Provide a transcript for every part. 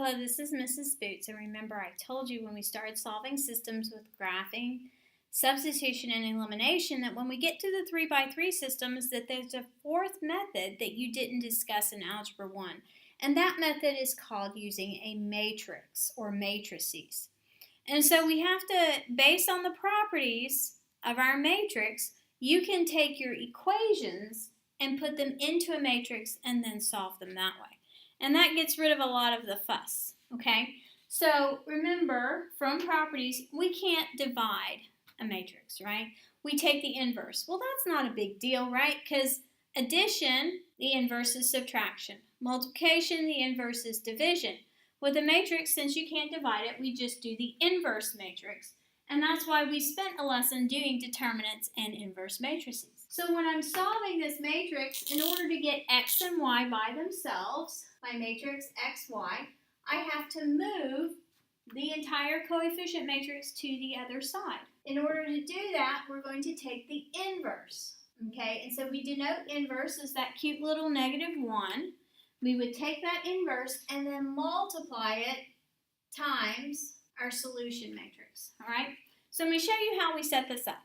Hello, this is Mrs. Boots, and remember I told you when we started solving systems with graphing, substitution, and elimination that when we get to the 3x3 systems that there's a fourth method that you didn't discuss in Algebra 1, and that method is called using a matrix or matrices. And so we have to, based on the properties of our matrix, you can take your equations and put them into a matrix and then solve them that way. And that gets rid of a lot of the fuss, okay? So remember, from properties, we can't divide a matrix, right? We take the inverse. Well, that's not a big deal, right? Because addition, the inverse is subtraction. Multiplication, the inverse is division. With a matrix, since you can't divide it, we just do the inverse matrix. And that's why we spent a lesson doing determinants and inverse matrices. So when I'm solving this matrix, in order to get x and y by themselves, my matrix xy, I have to move the entire coefficient matrix to the other side. In order to do that, we're going to take the inverse, okay? And so we denote inverse as that cute little -1. We would take that inverse and then multiply it times our solution matrix, all right? So I'm going to show you how we set this up.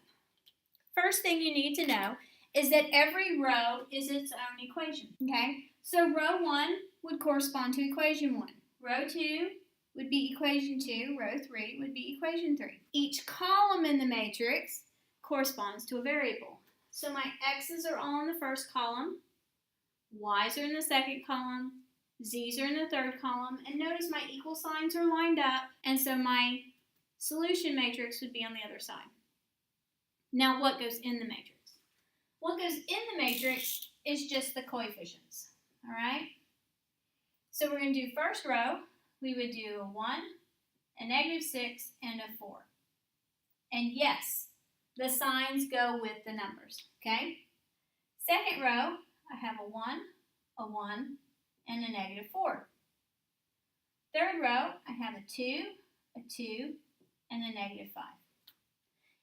First thing you need to know is that every row is its own equation, okay? So row 1 would correspond to equation 1. Row 2 would be equation 2. Row 3 would be equation 3. Each column in the matrix corresponds to a variable. So my x's are all in the first column, y's are in the second column, z's are in the third column, and notice my equal signs are lined up, and so my solution matrix would be on the other side. Now, what goes in the matrix? What goes in the matrix is just the coefficients, all right? So we're going to do first row, we would do a 1, a -6, and a 4. And yes, the signs go with the numbers, okay? Second row, I have a 1, and a -4. Third row, I have a 2, and a -5.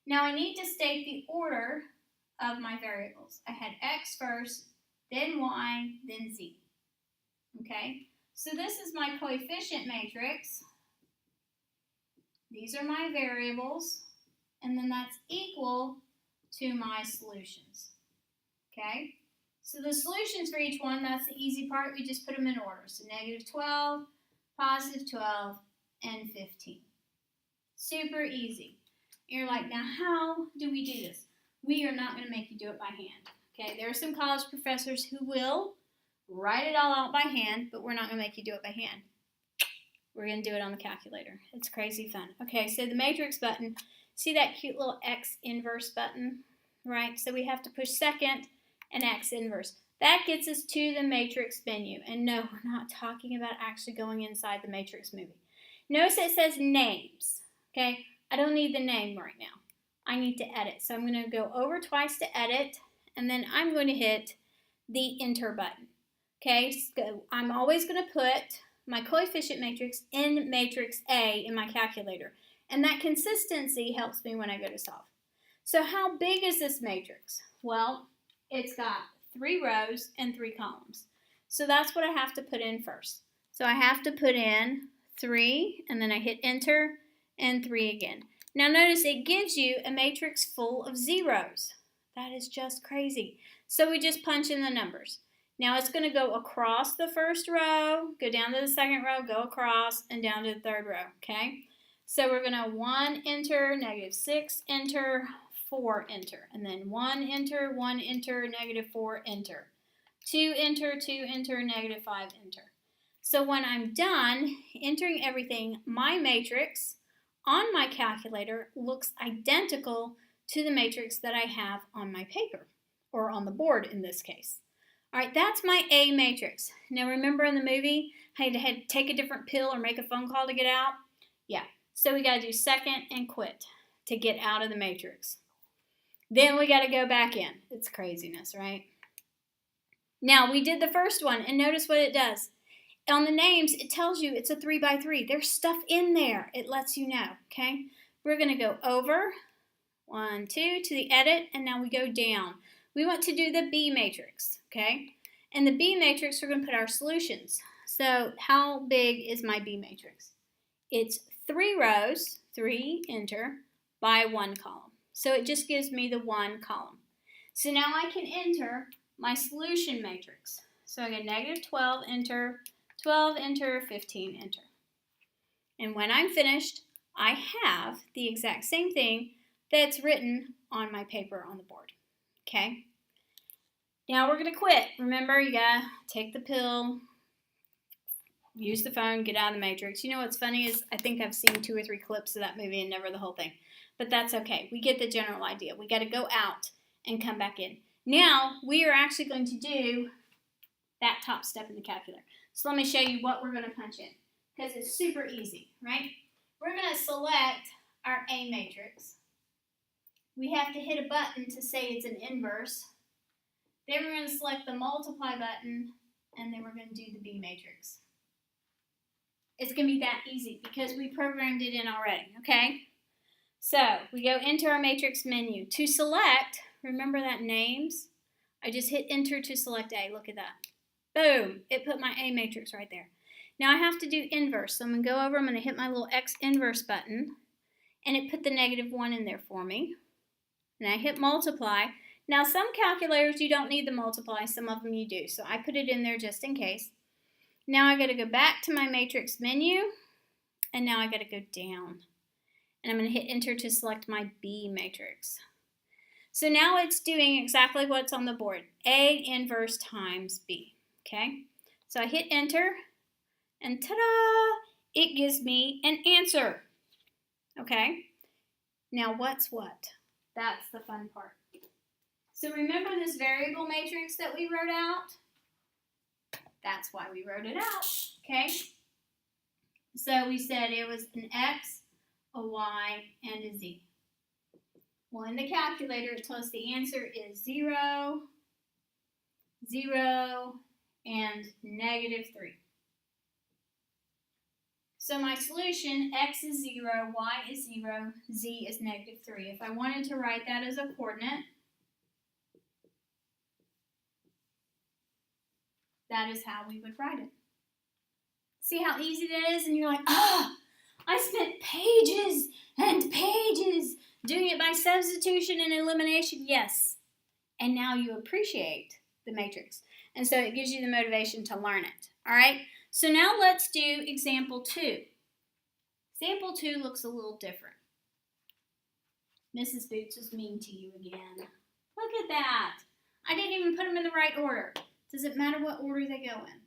Now I need to state the order of my variables. I had x first, then y, then z. Okay, so this is my coefficient matrix. These are my variables, and then that's equal to my solutions. Okay, so the solutions for each one, that's the easy part. We just put them in order. So -12, +12, and 15. Super easy. You're like, now how do we do this? We are not going to make you do it by hand. Okay, there are some college professors who will write it all out by hand, but we're not going to make you do it by hand. We're going to do it on the calculator. It's crazy fun. Okay, so the matrix button, see that cute little X inverse button, right? So we have to push second and X inverse. That gets us to the matrix menu. And no, we're not talking about actually going inside the matrix movie. Notice it says names, okay? I don't need the name right now. I need to edit. So I'm going to go over twice to edit, and then I'm going to hit the enter button. Okay, so I'm always going to put my coefficient matrix in matrix A in my calculator, and that consistency helps me when I go to solve. So how big is this matrix? Well, it's got 3 rows and 3 columns. So that's what I have to put in first. So I have to put in 3, and then I hit enter, and 3 again. Now notice it gives you a matrix full of zeros. That is just crazy. So we just punch in the numbers. Now it's going to go across the first row, go down to the second row, go across, and down to the third row, okay? So we're going to 1 enter, -6 enter, 4 enter, and then 1 enter, -4 enter, 2 enter, 2 enter, -5 enter. So when I'm done entering everything, my matrix on my calculator looks identical to the matrix that I have on my paper, or on the board in this case. All right, that's my A matrix. Now remember in the movie, I had to take a different pill or make a phone call to get out? Yeah, so we got to do second and quit to get out of the matrix. Then we got to go back in. It's craziness, right? Now we did the first one, and notice what it does. On the names, it tells you it's a 3x3. There's stuff in there. It lets you know, okay? We're going to go over, 1, 2, to the edit, and now we go down. We want to do the B matrix, okay? In the B matrix, we're going to put our solutions. So So how big is my B matrix? It's 3 rows, 3, enter, by 1 column. So it just gives me the 1 column. So now I can enter my solution matrix. So I get negative 12, enter, 12, enter, 15, enter. And when I'm finished, I have the exact same thing that's written on my paper on the board. Okay? Now we're going to quit. Remember, you got to take the pill, use the phone, get out of the matrix. You know what's funny is I think I've seen 2 or 3 clips of that movie and never the whole thing. But that's okay. We get the general idea. We got to go out and come back in. Now we are actually going to do that top step in the calculator. So let me show you what we're going to punch in because it's super easy, right? We're going to select our A matrix. We have to hit a button to say it's an inverse. Then we're going to select the multiply button, and then we're going to do the B matrix. It's going to be that easy because we programmed it in already, okay? So we go into our matrix menu. To select, remember that names? I just hit enter to select A. Look at that. Boom. It put my A matrix right there. Now I have to do inverse. So I'm going to go over, I'm going to hit my little X inverse button, and it put the -1 in there for me. And I hit multiply. Now some calculators you don't need the multiply, some of them you do. So I put it in there just in case. Now I got to go back to my matrix menu, and now I got to go down. And I'm going to hit enter to select my B matrix. So now it's doing exactly what's on the board, A inverse times B, okay? So I hit enter, and ta-da, it gives me an answer, okay? Now what's what? That's the fun part. So remember this variable matrix that we wrote out? That's why we wrote it out, okay? So we said it was an X, a Y, and a Z. Well, in the calculator, it tells us the answer is 0, 0, and -3. So my solution, X is 0, Y is 0, Z is -3. If I wanted to write that as a coordinate, that is how we would write it. See how easy that is? And you're like, I spent pages and pages doing it by substitution and elimination. Yes. And now you appreciate the matrix. And so it gives you the motivation to learn it. All right? So now let's do example 2. Example 2 looks a little different. Mrs. Boots is mean to you again. Look at that. I didn't even put them in the right order. Does it matter what order they go in?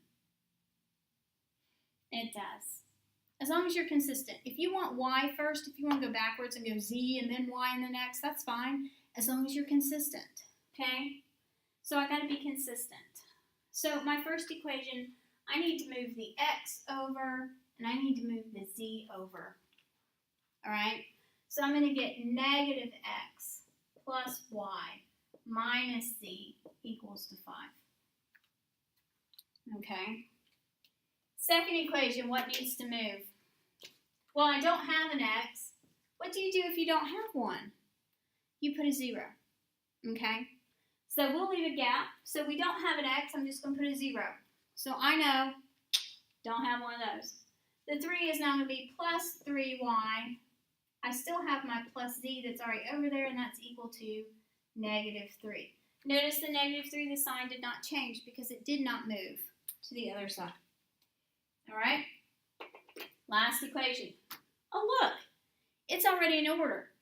It does. As long as you're consistent. If you want Y first, if you want to go backwards and go Z and then Y in the next, that's fine. As long as you're consistent. Okay? So I got to be consistent. So my first equation, I need to move the X over and I need to move the Z over. Alright? So I'm going to get -X plus Y minus Z equals to 5. Okay? Second equation, what needs to move? Well, I don't have an X. What do you do if you don't have one? You put a 0. Okay? So we'll leave a gap. So we don't have an X, I'm just going to put a 0. So I know, don't have one of those. The 3 is now going to be plus 3Y. I still have my plus Z that's already over there, and that's equal to -3. Notice the -3, the sign did not change because it did not move to the other side. All right? Last equation. Oh, look. It's already in order.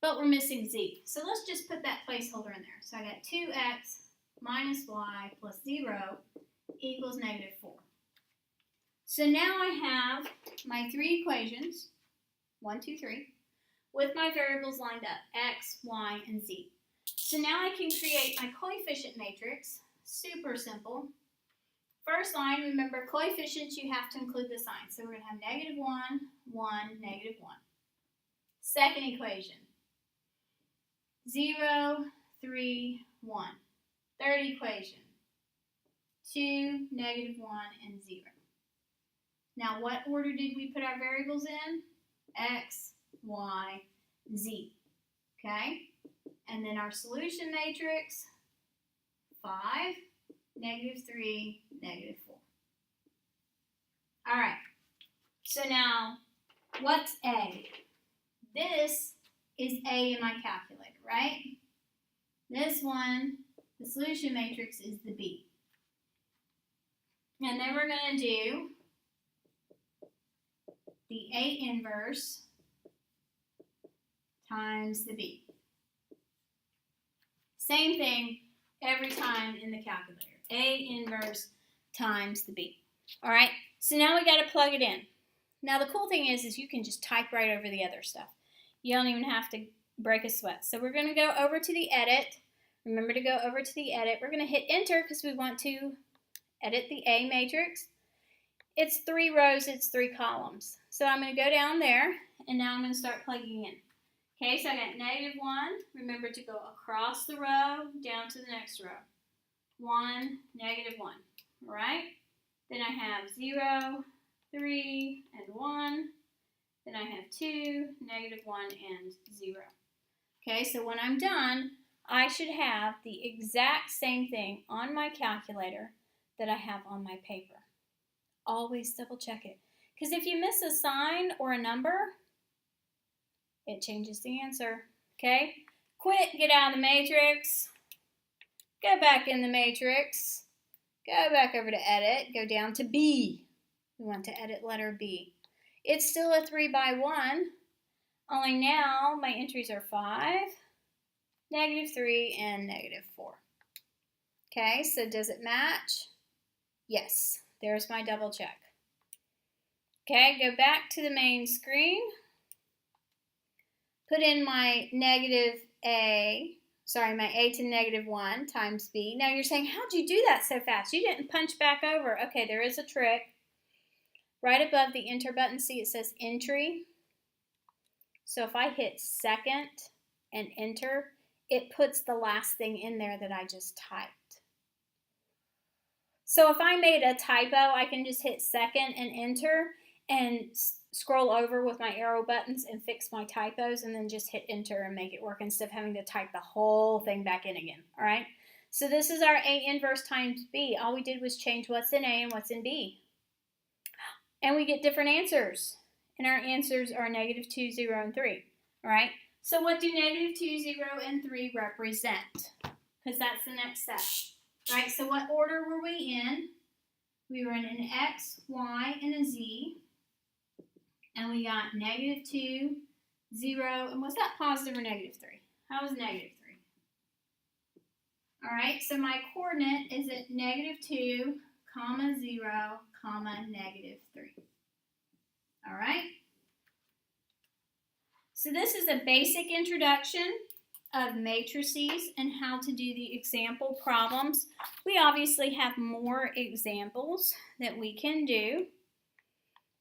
But we're missing Z. So let's just put that placeholder in there. So I got 2X minus Y plus 0 equals -4. So now I have my 3 equations, 1, 2, 3, with my variables lined up, X, Y, and Z. So now I can create my coefficient matrix. Super simple. First line, remember coefficients, you have to include the sign. So we're going to have -1, 1, -1. Second equation, 0, 3, 1. Third equation, 2, -1, and 0. Now what order did we put our variables in? X, Y, Z. Okay? And then our solution matrix, 5, -3, -4. All right. So now, what's A? This is A in my calculator, right? This one, the solution matrix, is the B. And then we're going to do the A inverse times the B. Same thing every time in the calculator. A inverse times the B. All right, so now we got to plug it in. Now the cool thing is you can just type right over the other stuff. You don't even have to break a sweat. So we're going to go over to the edit. Remember to go over to the edit. We're going to hit enter because we want to edit the A matrix. It's 3 rows, it's 3 columns. So I'm going to go down there, and now I'm going to start plugging in. Okay, so I got -1. Remember to go across the row, down to the next row. 1, -1. All right? Then I have 0, 3, and 1. Then I have 2, -1, and 0. Okay, so when I'm done, I should have the exact same thing on my calculator that I have on my paper. Always double check it. Because if you miss a sign or a number, it changes the answer. Okay? Quit, get out of the matrix. Go back in the matrix. Go back over to edit. Go down to B. We want to edit letter B. It's still a 3 by 1. Only now my entries are 5, -3, and -4. Okay, so does it match? Yes. There's my double check. Okay, go back to the main screen. Put in my my A to -1 times B. Now you're saying, how'd you do that so fast? You didn't punch back over. Okay, there is a trick. Right above the enter button, see it says entry. So if I hit second and enter, it puts the last thing in there that I just typed. So if I made a typo, I can just hit second and enter and scroll over with my arrow buttons and fix my typos and then just hit enter and make it work instead of having to type the whole thing back in again. All right. So this is our A inverse times B. All we did was change what's in A and what's in B. And we get different answers. And our answers are -2, 0, and 3. All right. So what do -2, 0, and 3 represent? Because that's the next step. Right, so what order were we in? We were in an X, Y, and a Z. And we got -2, 0, and was that positive or -3? How was -3? All right, so my coordinate is at -2, 0, -3. All right? So this is a basic introduction of matrices and how to do the example problems. We obviously have more examples that we can do.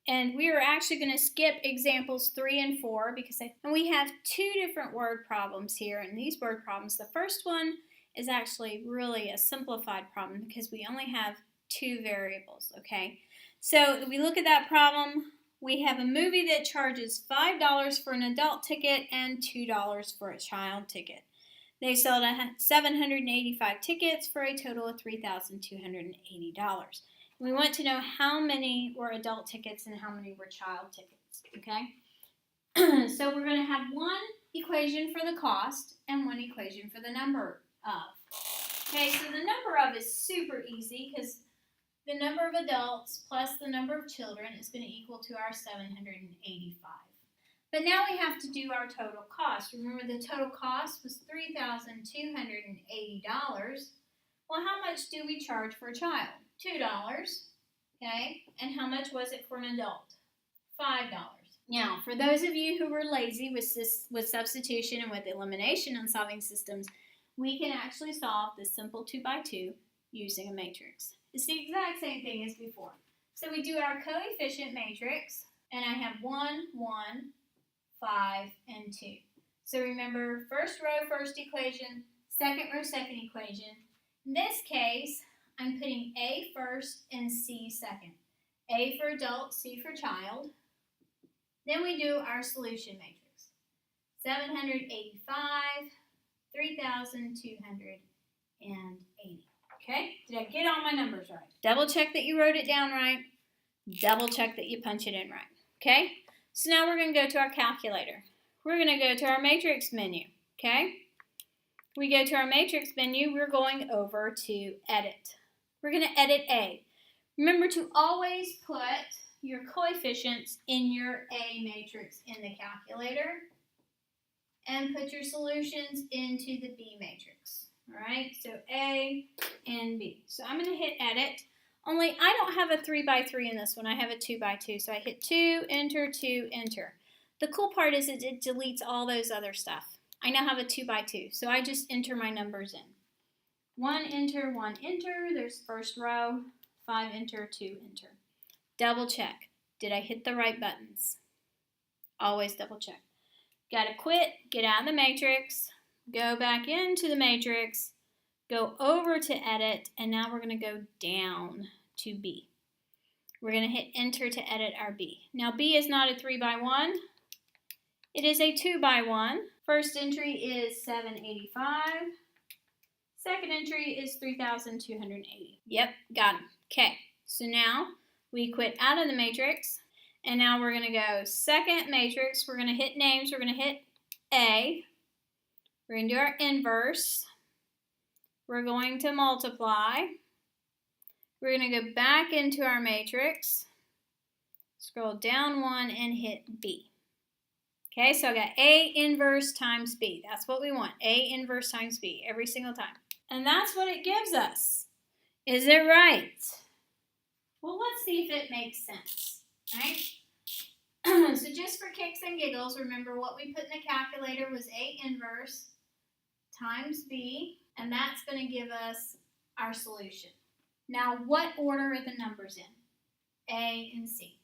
And we are actually going to skip examples 3 and 4 because we have 2 different word problems here. And these word problems, the first one is actually really a simplified problem because we only have 2 variables, okay? So if we look at that problem, we have a movie that charges $5 for an adult ticket and $2 for a child ticket. They sold 785 tickets for a total of $3,280. We want to know how many were adult tickets and how many were child tickets, okay? So we're going to have one equation for the cost and one equation for the number of. Okay, so the number of is super easy because the number of adults plus the number of children is going to equal to our 785. But now we have to do our total cost. Remember the total cost was $3,280. Well, how much do we charge for a child? $2. Okay, and how much was it for an adult? $5. Now, for those of you who were lazy with substitution and with elimination on solving systems, we can actually solve this simple 2 by 2 using a matrix. It's the exact same thing as before. So we do our coefficient matrix, and I have 1, 1, 5, and 2. So remember, first row, first equation, second row, second equation. In this case, I'm putting A first and C second. A for adult, C for child. Then we do our solution matrix. 785, 3,280. Okay, did I get all my numbers right? Double check that you wrote it down right. Double check that you punch it in right. Okay? So now we're going to go to our calculator. We're going to go to our matrix menu. Okay? We go to our matrix menu. We're going over to edit. We're going to edit A. Remember to always put your coefficients in your A matrix in the calculator and put your solutions into the B matrix. All right, so A and B. So I'm going to hit edit. Only I don't have a 3 by 3 in this one. I have a 2 by 2. So I hit 2, enter, 2, enter. The cool part is it deletes all those other stuff. I now have a 2 by 2. So I just enter my numbers in. 1 enter, 1 enter. There's first row. 5 enter, 2 enter. Double check. Did I hit the right buttons? Always double check. Got to quit, get out of the matrix, go back into the matrix, go over to edit, and now we're going to go down to B. We're going to hit enter to edit our B. Now B is not a 3 by 1. It is a 2 by 1. First entry is 785. Second entry is 3,280. Yep, got them. Okay, so now we quit out of the matrix. And now we're going to go second matrix. We're going to hit names. We're going to hit A. We're going to do our inverse. We're going to multiply. We're going to go back into our matrix. Scroll down 1 and hit B. Okay, so I got A inverse times B. That's what we want. A inverse times B every single time. And that's what it gives us. Is it right? Well, let's see if it makes sense. Right? So just for kicks and giggles, remember what we put in the calculator was A inverse times B, and that's going to give us our solution. Now, what order are the numbers in? A and C.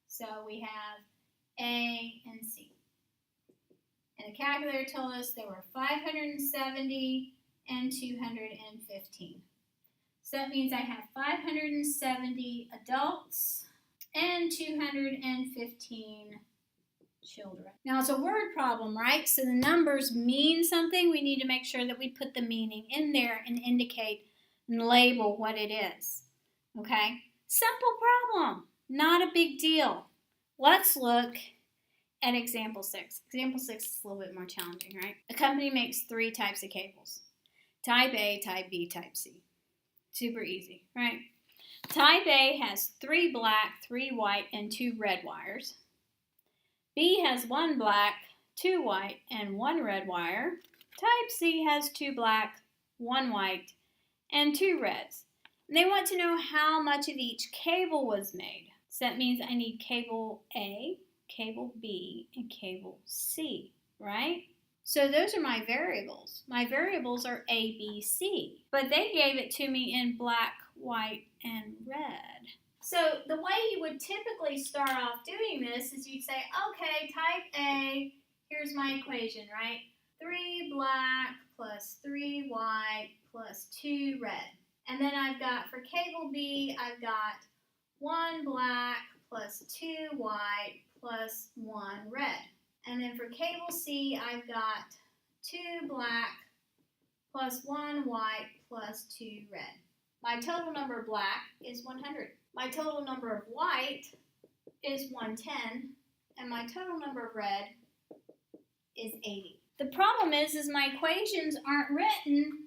So we have A and C. And the calculator told us there were 570 and 215. So that means I have 570 adults and 215 children. Now it's a word problem, right? So the numbers mean something. We need to make sure that we put the meaning in there and indicate and label what it is. Okay? Simple problem. Not a big deal. Let's look at example 6. Example 6 is a little bit more challenging, right? A company makes 3 types of cables. Type A, type B, type C. Super easy, right? Type A has 3 black, 3 white, and 2 red wires. B has 1 black, 2 white, and 1 red wire. Type C has 2 black, 1 white, and 2 reds. And they want to know how much of each cable was made. So that means I need cable A, cable B, and cable C, right? So those are my variables. My variables are A, B, C. But they gave it to me in black, white, and red. So the way you would typically start off doing this is you'd say, okay, type A, here's my equation, right? 3 black plus 3 white plus 2 red. And then I've got, for cable B, I've got 1 black plus 2 white plus 1 red. And then for cable C, I've got 2 black plus 1 white plus 2 red. My total number of black is 100. My total number of white is 110. And my total number of red is 80. The problem is my equations aren't written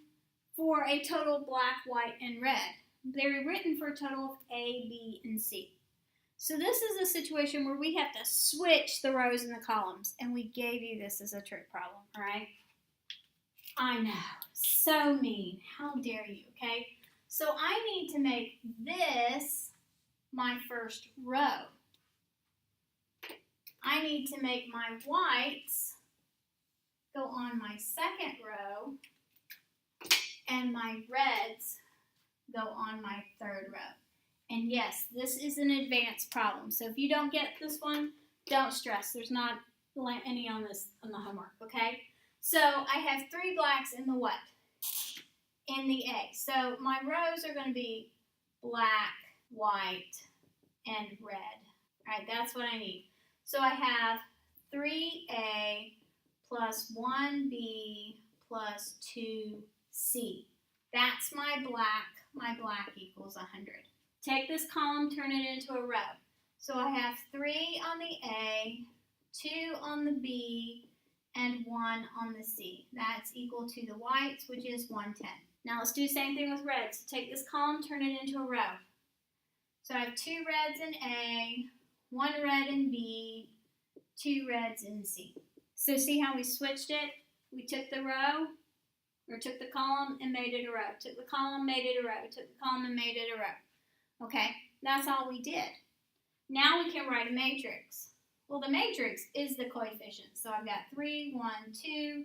for a total black, white, and red. They're written for a total of A, B, and C. So this is a situation where we have to switch the rows and the columns, and we gave you this as a trick problem, all right? I know, so mean. How dare you, okay? So I need to make this my first row. I need to make my whites go on my second row, and my reds go on my third row. And yes, this is an advanced problem. So if you don't get this one, don't stress. There's not any on this on the homework, okay? So I have 3 blacks in the what? In the A. So my rows are going to be black, white, and red. All right, that's what I need. So I have 3A plus 1B plus 2C. That's my black. My black equals 100. Take this column, turn it into a row. So I have 3 on the A, 2 on the B, and 1 on the C. That's equal to the whites, which is 110. Now let's do the same thing with reds. Take this column, turn it into a row. So I have 2 reds in A, 1 red in B, 2 reds in C. So see how we switched it? We took the row, or took the column and made it a row. Took the column, made it a row. Took the column and made it a row. Okay, that's all we did. Now we can write a matrix. Well, the matrix is the coefficient. So I've got 3, 1, 2,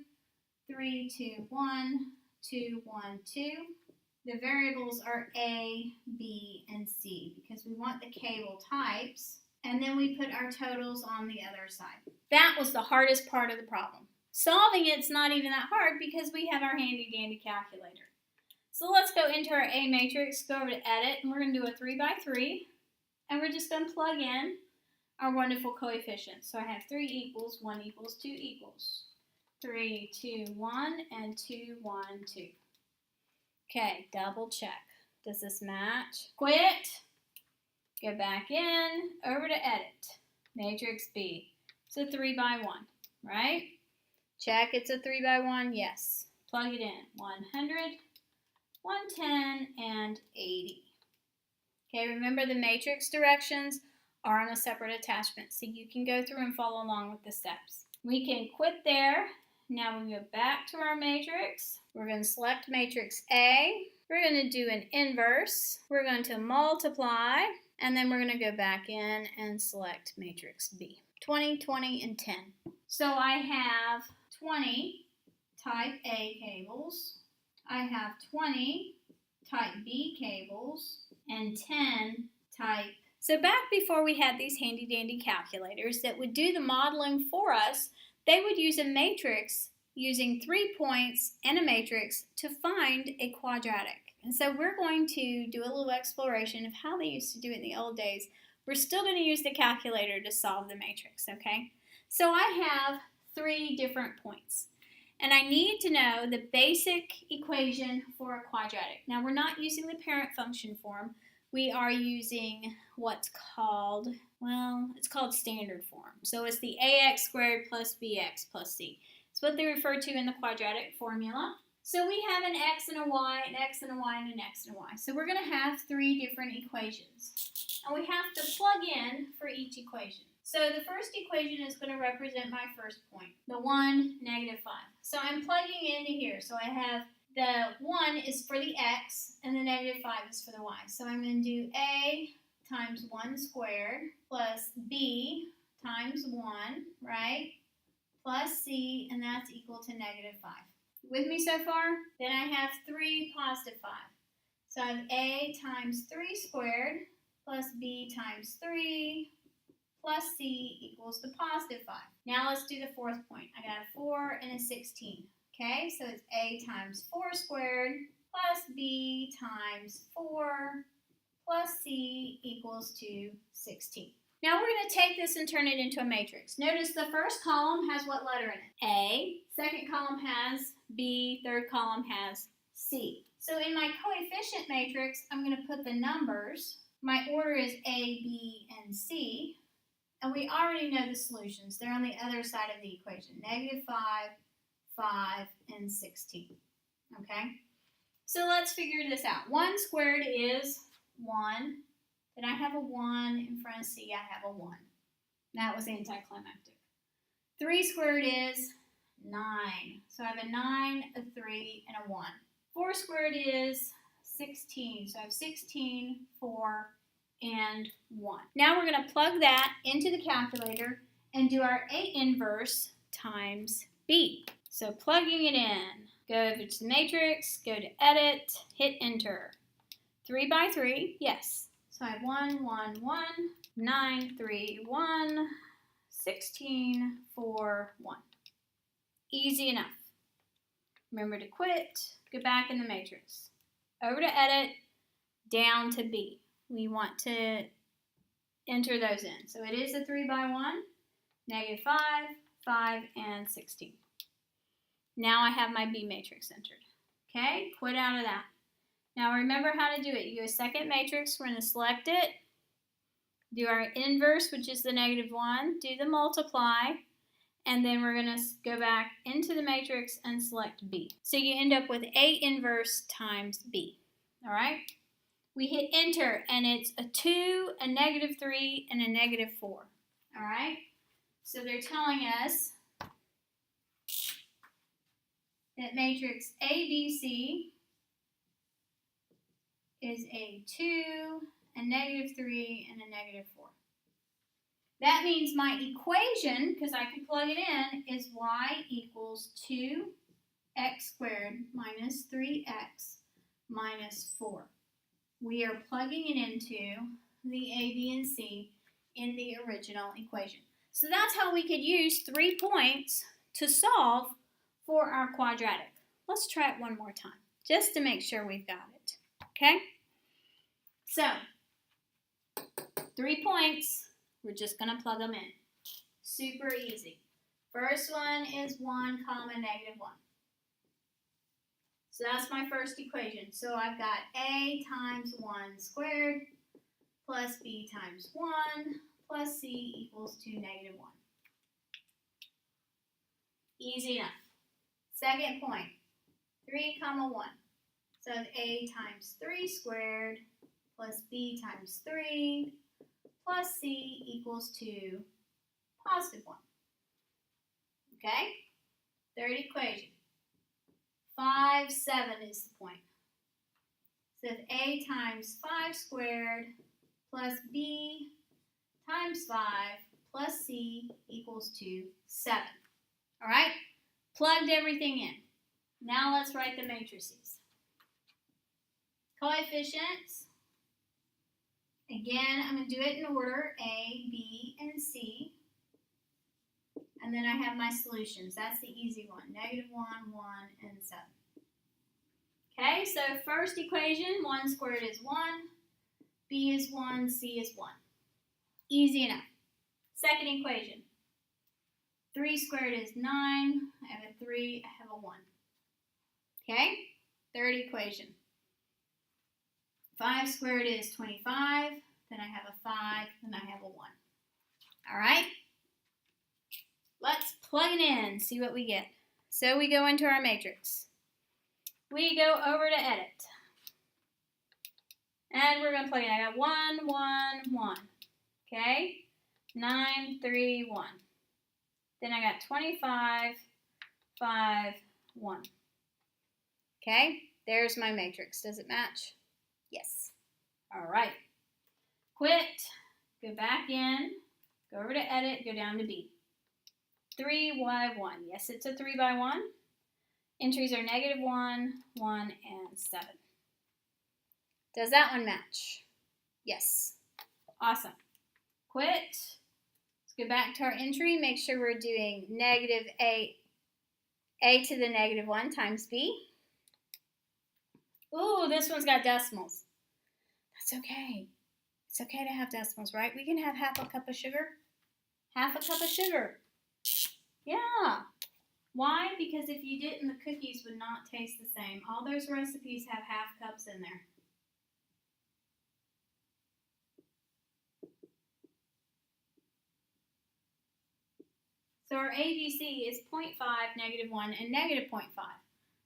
3, 2, 1, 2, 1, 2. The variables are A, B, and C because we want the cable types. And then we put our totals on the other side. That was the hardest part of the problem. Solving it's not even that hard because we have our handy dandy calculator. So let's go into our A matrix, go over to edit, and we're going to do a 3 by 3. And we're just going to plug in our wonderful coefficients. So I have 3 equals, 1 equals, 2 equals. 3, 2, 1, and 2, 1, 2. Okay, double check. Does this match? Quit. Go back in, over to edit. Matrix B. It's a 3 by 1, right? Check, it's a 3 by 1, yes. Plug it in, 100, 110, and 80. Okay, remember the matrix directions are on a separate attachment, so you can go through and follow along with the steps. We can quit there. Now we go back to our matrix. We're going to select matrix A. We're going to do an inverse. We're going to multiply, and then we're going to go back in and select matrix B. 20, 20, and 10. So I have 20 type A cables. I have 20 type B cables and 10 type. So back before we had these handy dandy calculators that would do the modeling for us, they would use a matrix using 3 points and a matrix to find a quadratic. And so we're going to do a little exploration of how they used to do it in the old days. We're still going to use the calculator to solve the matrix, okay? So I have 3 different points. And I need to know the basic equation for a quadratic. Now we're not using the parent function form. We are using what's called, well, it's called standard form. So it's the ax squared plus bx plus c. It's what they refer to in the quadratic formula. So we have an x and a y, an x and a y, and an x and a y. So we're going to have 3 different equations. And we have to plug in for each equation. So the first equation is going to represent my first point, the 1, negative 5. So I'm plugging into here. So I have the 1 is for the x, and the negative 5 is for the y. So I'm going to do a times 1 squared plus b times 1, right, plus c, and that's equal to negative 5. With me so far? Then I have 3 positive 5. So I have a times 3 squared plus b times 3 plus c equals to positive 5. Now let's do the fourth point. I got a 4 and a 16. Okay, so it's a times 4 squared plus b times 4 plus c equals to 16. Now we're going to take this and turn it into a matrix. Notice the first column has what letter in it? A. Second column has B. Third column has C. So in my coefficient matrix, I'm going to put the numbers. My order is A, B, and C. And we already know the solutions. They're on the other side of the equation. Negative 5, 5, and 16. Okay? So let's figure this out. 1 squared is 1. Then I have a 1 in front of C. I have a 1. That was anticlimactic. 3 squared is 9. So I have a 9, a 3, and a 1. 4 squared is 16. So I have 16, 4, and 1. Now we're going to plug that into the calculator and do our A inverse times B. So plugging it in, go over to the matrix, go to edit, hit enter. 3 by 3, yes. So I have 1, 1, 1, 9, 3, 1, 16, 4, 1. Easy enough. Remember to quit, go back in the matrix. Over to edit, down to B. We want to enter those in. So it is a 3 by 1, negative 5, 5, and 16. Now I have my B matrix entered. Okay, quit out of that. Now remember how to do it. You go second matrix, we're going to select it, do our inverse, which is the -1, do the multiply, and then we're going to go back into the matrix and select B. So you end up with A inverse times B. All right? We hit enter, and it's a 2, a -3, and a -4. All right? So they're telling us that matrix ABC is a 2, a -3, and a -4. That means my equation, because I can plug it in, is y equals 2x squared minus 3x minus 4. We are plugging it into the A, B, and C in the original equation. So that's how we could use 3 points to solve for our quadratic. Let's try it one more time, just to make sure we've got it. Okay? So, 3 points. We're just going to plug them in. Super easy. First one is 1 comma -1. So that's my first equation. So I've got A times 1 squared plus B times 1 plus C equals 2 -1. Easy enough. Second point, 3 comma 1. So A times 3 squared plus B times 3 plus C equals 2 positive 1. Okay? Third equation. 5, 7 is the point. So A times 5 squared plus B times 5 plus C equals 2, 7. All right? Plugged everything in. Now let's write the matrices. Coefficients. Again, I'm going to do it in order, A, B, and C. And then I have my solutions. That's the easy one. -1, 1, and 7. Okay, so first equation, 1 squared is 1. B is 1, C is 1. Easy enough. Second equation, 3 squared is 9. I have a 3, I have a 1. Okay, third equation. 5 squared is 25, then I have a 5, then I have a 1. All right? Let's plug it in, see what we get. So we go into our matrix. We go over to edit. And we're going to plug in. I got 1, 1, 1. Okay? 9, 3, 1. Then I got 25, 5, 1. Okay? There's my matrix. Does it match? Yes. All right. Quit. Go back in. Go over to edit. Go down to B. 3y1. Yes, it's a 3 by 1. Entries are -1, 1, and 7. Does that one match? Yes. Awesome. Quit. Let's go back to our entry. Make sure we're doing -a to the -1 times b. Ooh, this one's got decimals. That's okay. It's okay to have decimals, right? We can have half a cup of sugar. Half a cup of sugar. Yeah. Why? Because if you didn't, the cookies would not taste the same. All those recipes have half cups in there. So our ABC is 0.5, -1, and -0.5.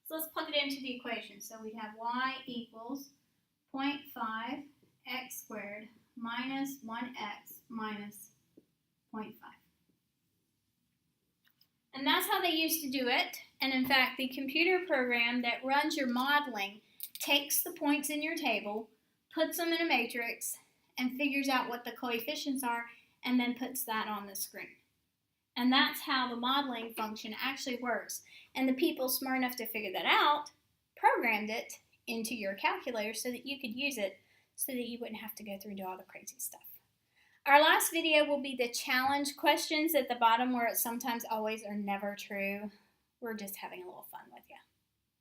So let's plug it into the equation. So we'd have y equals 0.5 x squared minus 1x minus 0.5. And that's how they used to do it. And in fact, the computer program that runs your modeling takes the points in your table, puts them in a matrix, and figures out what the coefficients are, and then puts that on the screen. And that's how the modeling function actually works. And the people smart enough to figure that out programmed it into your calculator so that you could use it so that you wouldn't have to go through and do all the crazy stuff. Our last video will be the challenge questions at the bottom where it's sometimes, always, or never true. We're just having a little fun with you.